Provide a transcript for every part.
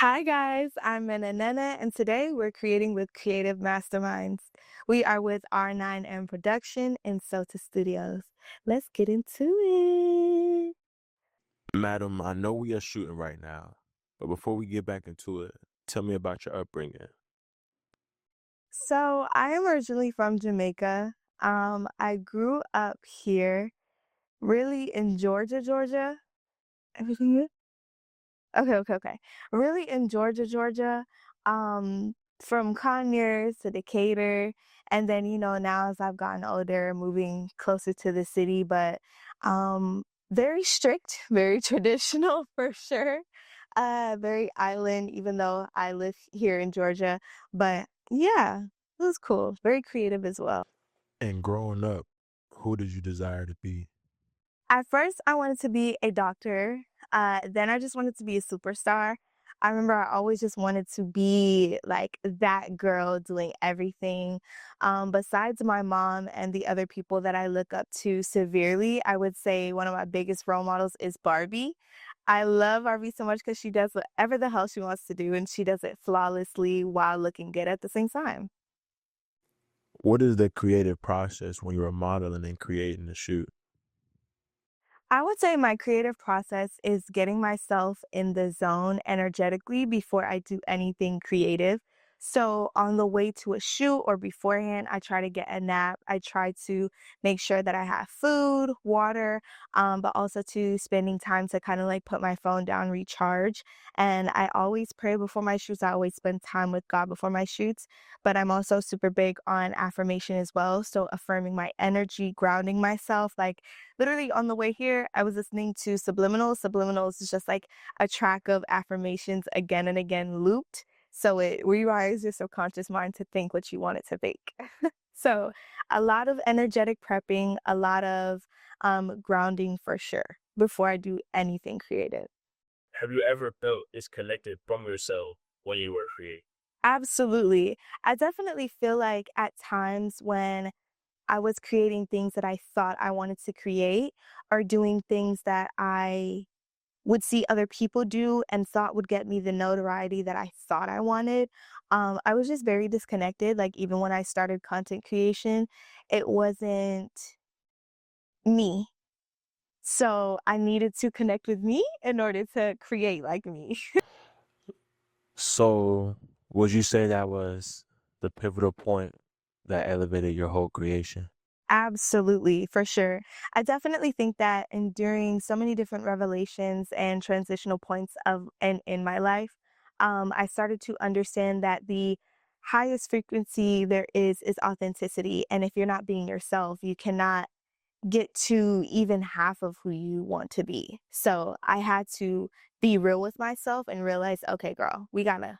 Hi guys, I'm Menen Nehneh, and today we're creating with Creative Masterminds. We are with R9M Production and Sota Studios. Let's get into it. Madam, I know we are shooting right now, but before we get back into it, tell me about your upbringing. So I am originally from Jamaica. I grew up here, really in Georgia, Georgia. Everything good? Okay. Really in Georgia, Georgia, from Conyers to Decatur, and then, now as I've gotten older, moving closer to the city, but very strict, very traditional for sure. Very island, even though I live here in Georgia. But yeah, it was cool. Very creative as well. And growing up, who did you desire to be? At first, I wanted to be a doctor. Then I just wanted to be a superstar. I remember I always just wanted to be like that girl doing everything. Besides my mom and the other people that I look up to severely, I would say one of my biggest role models is Barbie. I love Barbie so much because she does whatever the hell she wants to do, and she does it flawlessly while looking good at the same time. What is the creative process when you're modeling and creating the shoot? I would say my creative process is getting myself in the zone energetically before I do anything creative. So on the way to a shoot or beforehand, I try to get a nap. I try to make sure that I have food, water, but also to spending time to kind of like put my phone down, recharge. And I always pray before my shoots. I always spend time with God before my shoots, but I'm also super big on affirmation as well. So affirming my energy, grounding myself, like literally on the way here, I was listening to Subliminals. Subliminals is just like a track of affirmations again and again looped. So it rewires your subconscious mind to think what you want it to think. So a lot of energetic prepping, a lot of grounding for sure before I do anything creative. Have you ever felt disconnected from yourself when you were creating? Absolutely. I definitely feel like at times when I was creating things that I thought I wanted to create or doing things that I would see other people do and thought would get me the notoriety that I thought I wanted. I was just very disconnected. Like even when I started content creation, it wasn't me. So I needed to connect with me in order to create like me. So, would you say that was the pivotal point that elevated your whole creation? Absolutely, for sure. I definitely think that during so many different revelations and transitional points of in my life, I started to understand that the highest frequency there is authenticity. And if you're not being yourself, you cannot get to even half of who you want to be. So I had to be real with myself and realize, okay, girl, we gotta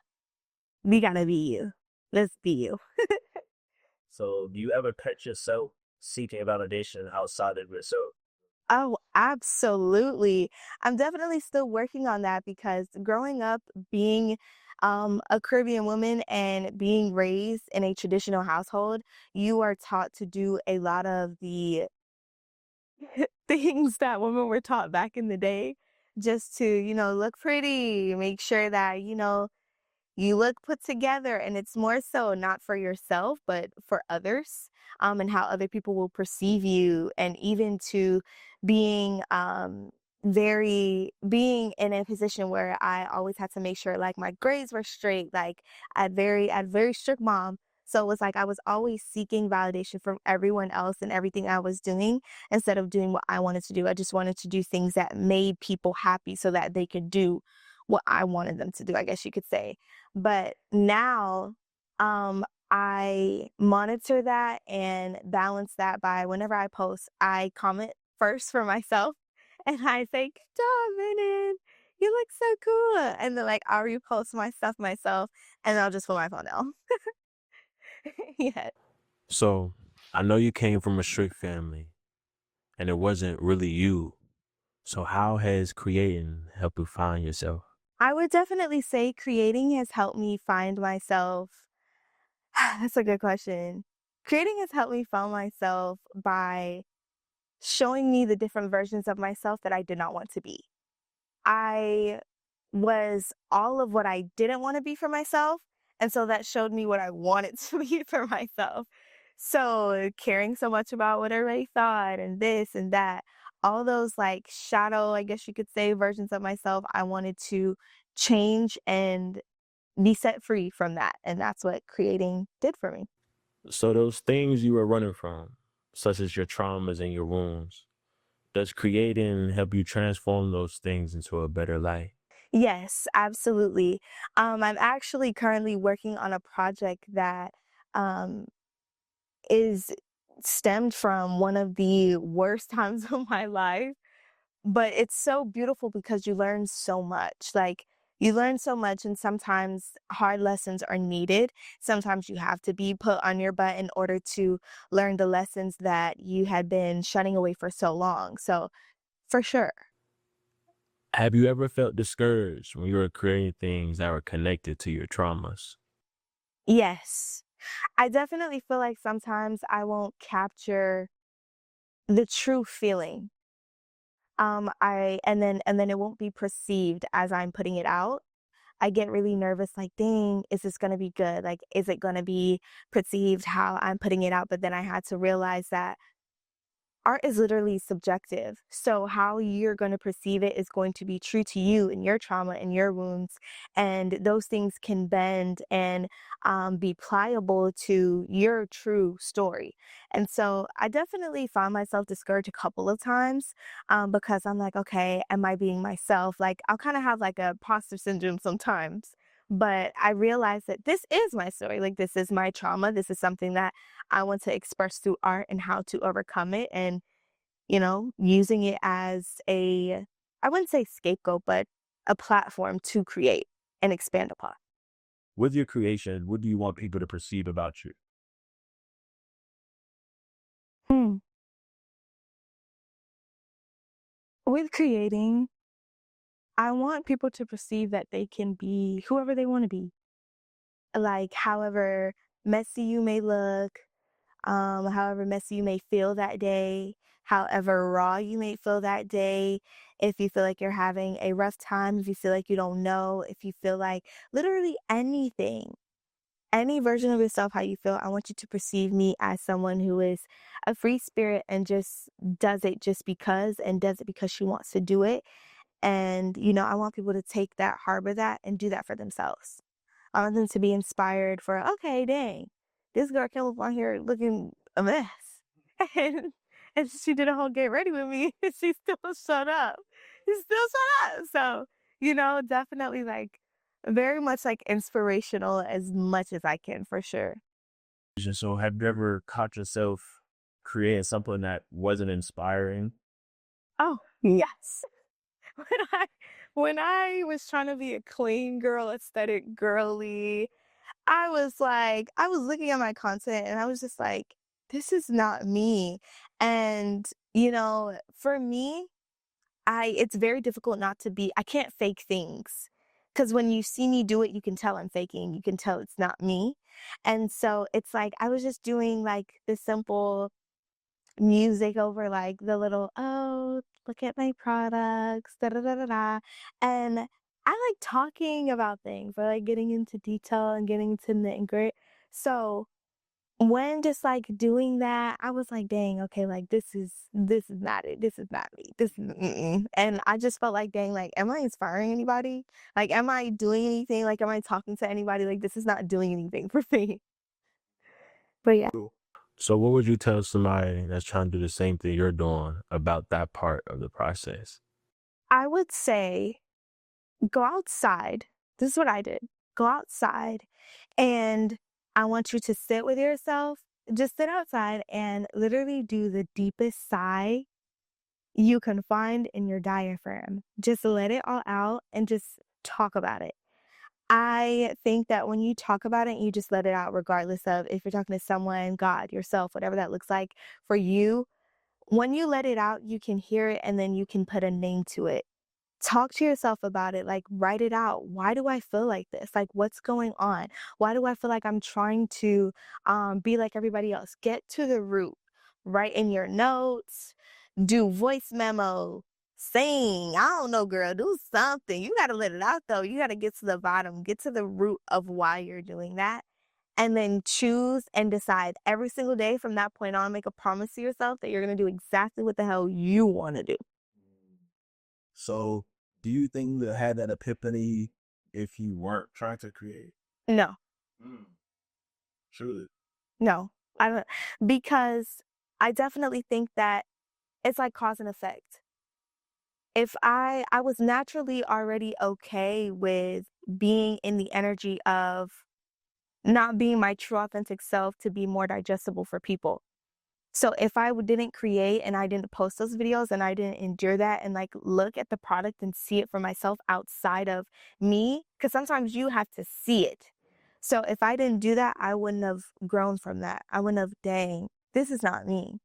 be you. Let's be you. So, do you ever catch yourself seeking validation outside of yourself? Oh, absolutely. I'm definitely still working on that because growing up being a Caribbean woman and being raised in a traditional household, you are taught to do a lot of the things that women were taught back in the day just to, look pretty, make sure that, you look put together, and it's more so not for yourself, but for others, and how other people will perceive you, and even to being being in a position where I always had to make sure like my grades were straight, like I had very strict mom. So it was like I was always seeking validation from everyone else and everything I was doing instead of doing what I wanted to do. I just wanted to do things that made people happy so that they could do what I wanted them to do, I guess you could say. But now, I monitor that and balance that by whenever I post, I comment first for myself and I say, "Good job, Menen. You look so cool." And then like I'll repost my stuff myself and I'll just put my phone down. Yeah. So, I know you came from a strict family and it wasn't really you. So, how has creating helped you find yourself? I would definitely say creating has helped me find myself. That's a good question. Creating has helped me find myself by showing me the different versions of myself that I did not want to be. I was all of what I didn't want to be for myself. And so that showed me what I wanted to be for myself. So caring so much about what everybody thought and this and that, all those like shadow, I guess you could say, versions of myself, I wanted to change and be set free from that. And that's what creating did for me. So those things you were running from, such as your traumas and your wounds, does creating help you transform those things into a better life? Yes, absolutely. I'm actually currently working on a project that um, is stemmed from one of the worst times of my life, but it's so beautiful because you learn so much. Like, you learn so much, and sometimes hard lessons are needed. Sometimes you have to be put on your butt in order to learn the lessons that you had been shunning away for so long. So, for sure. Have you ever felt discouraged when you were creating things that were connected to your traumas? Yes. I definitely feel like sometimes I won't capture the true feeling. And then it won't be perceived as I'm putting it out. I get really nervous, like, dang, is this gonna be good? Like, is it gonna be perceived how I'm putting it out? But then I had to realize that art is literally subjective. So how you're going to perceive it is going to be true to you and your trauma and your wounds. And those things can bend and be pliable to your true story. And so I definitely found myself discouraged a couple of times because I'm like, okay, am I being myself? Like, I'll kind of have like a imposter syndrome sometimes. But I realized that this is my story. Like, this is my trauma. This is something that I want to express through art and how to overcome it and, using it as I wouldn't say scapegoat, but a platform to create and expand upon. With your creation, what do you want people to perceive about you? Hmm. With creating, I want people to perceive that they can be whoever they want to be. Like, however messy you may look, however messy you may feel that day, however raw you may feel that day, if you feel like you're having a rough time, if you feel like you don't know, if you feel like literally anything, any version of yourself, how you feel, I want you to perceive me as someone who is a free spirit and just does it just because and does it because she wants to do it. And, I want people to take that, harbor that, and do that for themselves. I want them to be inspired for, okay, dang, this girl came up on here looking a mess. And, and she did a whole get ready with me. And she still showed up. She still showed up. So, definitely like very much like inspirational as much as I can for sure. So have you ever caught yourself creating something that wasn't inspiring? Oh, yes. When I when I was trying to be a clean girl, aesthetic girly, I was looking at my content and I was just like, this is not me. And, for me, it's very difficult not to be, I can't fake things. Cause when you see me do it, you can tell I'm faking. You can tell it's not me. And so it's like, I was just doing like the simple music over like the little, oh, look at my products, da da da da da. And I like talking about things or like getting into detail and getting into nit and grit. So when just like doing that, I was like, dang, okay, like this is not it. This is not me. This is mm-mm. And I just felt like, dang, like, am I inspiring anybody? Like, am I doing anything? Like, am I talking to anybody? Like, this is not doing anything for me. But yeah, So what would you tell somebody that's trying to do the same thing you're doing about that part of the process? I would say go outside. This is what I did. Go outside and I want you to sit with yourself. Just sit outside and literally do the deepest sigh you can find in your diaphragm. Just let it all out and just talk about it. I think that when you talk about it, you just let it out, regardless of if you're talking to someone, God, yourself, whatever that looks like for you. When you let it out, you can hear it and then you can put a name to it. Talk to yourself about it, like write it out. Why do I feel like this? Like, what's going on? Why do I feel like I'm trying to be like everybody else? Get to the root. Write in your notes, do voice memo, Sing. I don't know, girl. Do something. You got to let it out, though. You got to get to the bottom, get to the root of why you're doing that, and then choose and decide every single day from that point on. Make a promise to yourself that you're going to do exactly what the hell you want to do. So, do you think you had that epiphany if you weren't trying to create? No, Truly. no. I don't, because I definitely think that it's like cause and effect. If I was naturally already okay with being in the energy of not being my true authentic self to be more digestible for people. So if I didn't create and I didn't post those videos and I didn't endure that and like look at the product and see it for myself outside of me, because sometimes you have to see it. So if I didn't do that, I wouldn't have grown from that. I wouldn't have, dang, this is not me.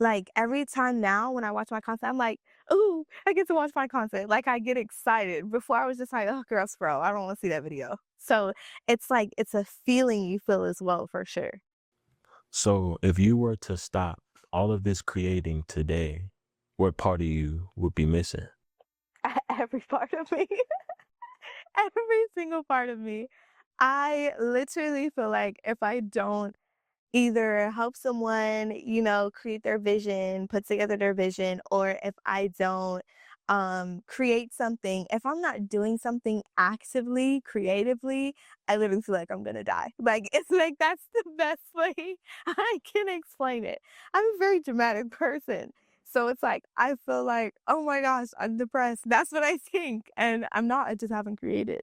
Like every time now when I watch my content, I'm like, ooh, I get to watch my content. Like I get excited. Before I was just like, oh, girl, scroll. I don't want to see that video. So it's like, it's a feeling you feel as well, for sure. So if you were to stop all of this creating today, what part of you would be missing? Every part of me. Every single part of me. I literally feel like if I don't either help someone, create their vision, put together their vision, or if I don't create something, if I'm not doing something actively, creatively, I literally feel like I'm gonna die. Like it's like that's the best way I can explain it. I'm a very dramatic person. So it's like I feel like, oh my gosh, I'm depressed. That's what I think. And I'm not, I just haven't created.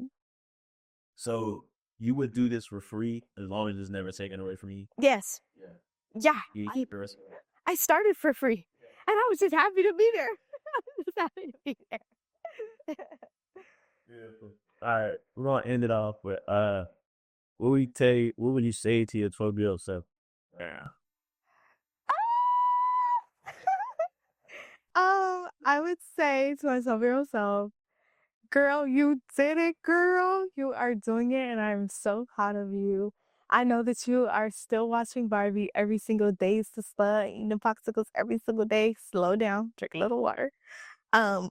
So, you would do this for free as long as it's never taken away from you? Yes. Yeah. Yeah. You I yours? I started for free. And I was just happy to be there. I was just happy to be there. Beautiful. All right, we're gonna end it off with what would you say to your 12-year-old self? Yeah. I would say to my 12-year-old self, girl, you did it, girl. You are doing it, and I'm so proud of you. I know that you are still watching Barbie every single day, sister, eating the popsicles every single day. Slow down, drink a little water.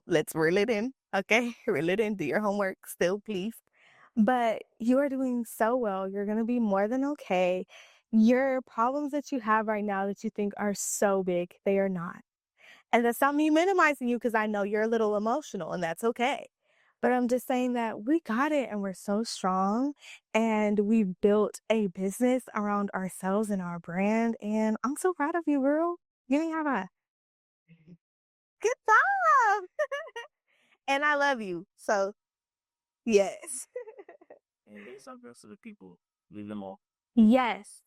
Let's reel it in, okay? Reel it in, do your homework still, please. But you are doing so well. You're gonna be more than okay. Your problems that you have right now that you think are so big, they are not. And that's not me minimizing you because I know you're a little emotional and that's okay. But I'm just saying that we got it and we're so strong and we've built a business around ourselves and our brand. And I'm so proud of you, girl. You didn't have a good job. And I love you. So, yes. And say something else to the people. Leave them all. Yes.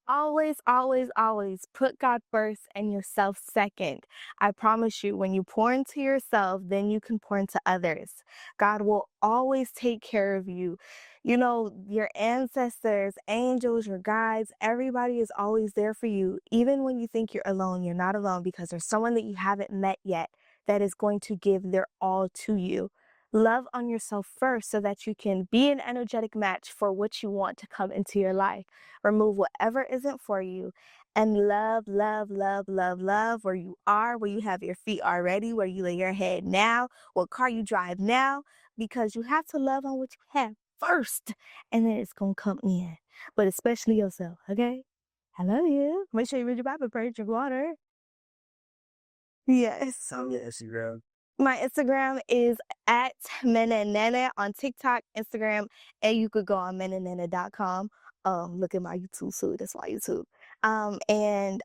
Always, always, always put God first and yourself second. I promise you, when you pour into yourself, then you can pour into others. God will always take care of you. You know, your ancestors, angels, your guides, everybody is always there for you. Even when you think you're alone, you're not alone because there's someone that you haven't met yet that is going to give their all to you. Love on yourself first so that you can be an energetic match for what you want to come into your life. Remove whatever isn't for you and love, love, love, love, love where you are, where you have your feet already, where you lay your head now, what car you drive now, because you have to love on what you have first and then it's going to come in. But especially yourself, okay? I love you. Make sure you read your Bible, pray, drink water. Yes. So yeah, Instagram. My Instagram is at Menen Nehneh on TikTok, Instagram, and you could go on menennehneh.com. Look at my YouTube too. That's my YouTube. And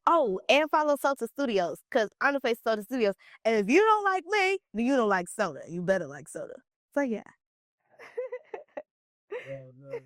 follow Soda Studios because I'm the face of Soda Studios. And if you don't like me, then you don't like soda. You better like soda. So yeah. Oh, no.